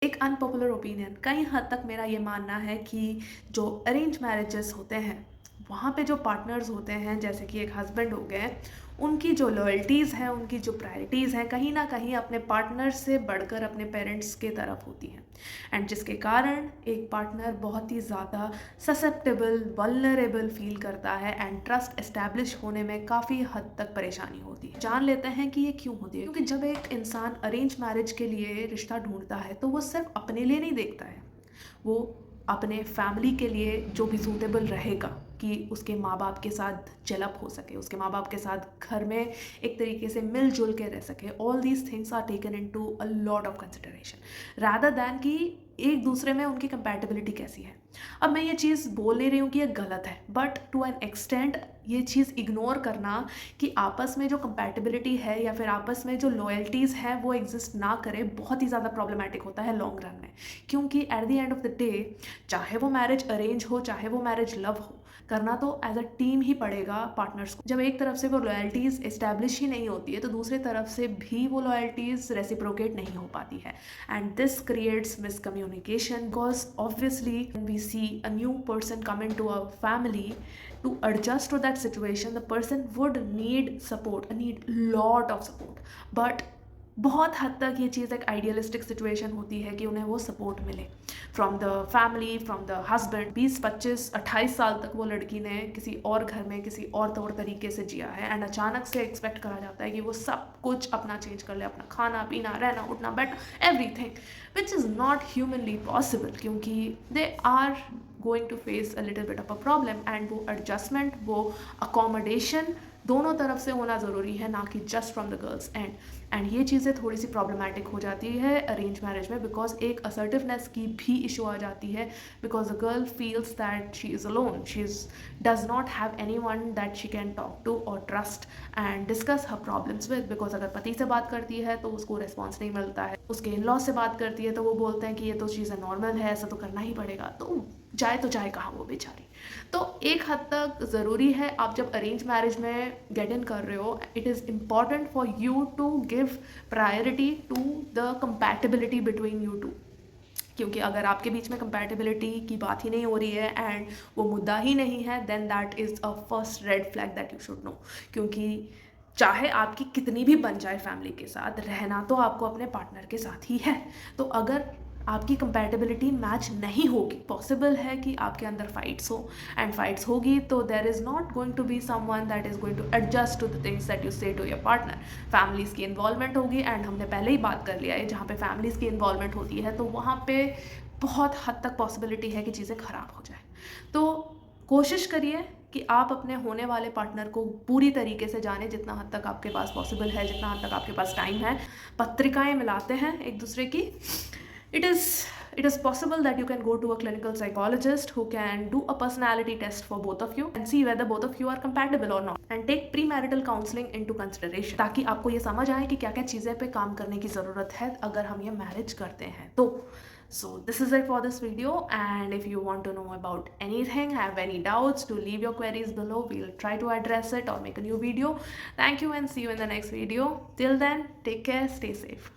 एक unpopular opinion, कई हद तक मेरा ये मानना है कि जो अरेंज मैरिजेस होते हैं वहाँ पे जो पार्टनर्स होते हैं, जैसे कि एक हस्बैंड हो गए, उनकी जो लॉयल्टीज़ हैं, उनकी जो प्रायोरिटीज़ हैं, कहीं ना कहीं अपने पार्टनर से बढ़कर अपने पेरेंट्स के तरफ होती हैं। एंड जिसके कारण एक पार्टनर बहुत ही ज़्यादा ससेप्टेबल, वल्नरेबल फील करता है एंड ट्रस्ट एस्टैब्लिश होने में काफ़ी हद तक परेशानी होती है। जान लेते हैं कि ये क्यों होती है। क्योंकि जब एक इंसान अरेंज मैरिज के लिए रिश्ता ढूंढता है तो वो सिर्फ अपने लिए नहीं देखता है, वो अपने फैमिली के लिए जो भी सूटेबल रहेगा, कि उसके माँ बाप के साथ जेलअप हो सके, उसके माँ बाप के साथ घर में एक तरीके से मिलजुल के रह सके। All these things are taken into a lot of consideration rather than कि एक दूसरे में उनकी कंपैटिबिलिटी कैसी है। अब मैं ये चीज़ बोल नहीं रही हूँ कि ये गलत है, बट टू एन एक्सटेंट ये चीज़ इग्नोर करना कि आपस में जो कंपैटिबिलिटी है या फिर आपस में जो लॉयल्टीज़ हैं वो एग्जिस्ट ना करे, बहुत ही ज़्यादा प्रॉब्लमेटिक होता है लॉन्ग रन में। क्योंकि at the end of the day, चाहे वो मैरिज अरेंज हो चाहे वो मैरिज लव हो, करना तो एज अ टीम ही पड़ेगा पार्टनर्स को। जब एक तरफ से वो लॉयल्टीज़ इस्टेब्लिश ही नहीं होती है तो दूसरी तरफ से भी वो लॉयल्टीज़ रेसिप्रोकेट नहीं हो पाती है, and this creates miscommunication. Because obviously we see a new person come into a family, to adjust to that situation the person would need support, need lot of support, but बहुत हद तक ये चीज़ एक idealistic situation होती है कि उन्हें वो सपोर्ट मिले from the family, from the husband. 20 25 28 साल तक वो लड़की ने किसी और घर में किसी और तौर तरीके से जिया है, एंड अचानक से एक्सपेक्ट करा जाता है कि वो सब कुछ अपना चेंज कर ले, अपना खाना पीना, रहना उठना, बैठना, everything, which is not humanly possible. क्योंकि they are going to face a little bit of a problem, and वो एडजस्टमेंट, वो अकोमोडेशन दोनों तरफ से होना ज़रूरी है, ना कि just from the girls end. And ये चीज़ें थोड़ी सी प्रॉब्लमैटिक हो जाती है अरेंज मैरिज में, बिकॉज एक असर्टिवनेस की भी इशू आ जाती है, because the girl feels that she is alone, she is does not have any one that she can talk to और trust and discuss her problems with. Because अगर पति से बात करती है तो उसको रिस्पॉन्स नहीं मिलता है, उसके इन लॉ से बात करती है तो वो बोलते हैं कि ये तो चीज़ें नॉर्मल है, ऐसा तो करना ही पड़ेगा, तो जाए कहाँ वो बेचारी। तो एक हद तक ज़रूरी है, आप जब अरेंज मैरिज में गेट इन कर रहे हो, it is important for you to give priority to the compatibility between you two. क्योंकि अगर आपके बीच में कंपैटिबिलिटी की बात ही नहीं हो रही है एंड वो मुद्दा ही नहीं है, then that is a first red flag that you should know. क्योंकि चाहे आपकी कितनी भी बन जाए फैमिली के साथ, रहना तो आपको अपने पार्टनर के साथ ही है। तो अगर आपकी कंपैटिबिलिटी मैच नहीं होगी, पॉसिबल है कि आपके अंदर फाइट्स हो, एंड फाइट्स होगी तो there is not going to be someone that is going to adjust to the things that you say to your partner. Families की इन्वॉल्वमेंट होगी, एंड हमने पहले ही बात कर लिया है, जहाँ पे फैमिलीज़ की इन्वॉल्वमेंट होती है तो वहाँ पे बहुत हद तक पॉसिबिलिटी है कि चीज़ें ख़राब हो जाए। तो कोशिश करिए कि आप अपने होने वाले पार्टनर को पूरी तरीके से जाने, जितना हद तक आपके पास पॉसिबल है, जितना हद तक आपके पास टाइम है। पत्रिकाएं मिलाते हैं एक दूसरे की। it is it is possible that you can go to a clinical psychologist who can do a personality test for both of you and see whether both of you are compatible or not, and take premarital counseling into consideration, ताकि आपको ये समझ आए कि क्या क्या चीज़ें पे काम करने की ज़रूरत है अगर हम ये मैरिज करते हैं तो। So this is it for this video, and if you want to know about anything, have any doubts, to leave your queries below. We'll try to address it or make a new video. Thank you and see you in the next video. Till then, take care, stay safe.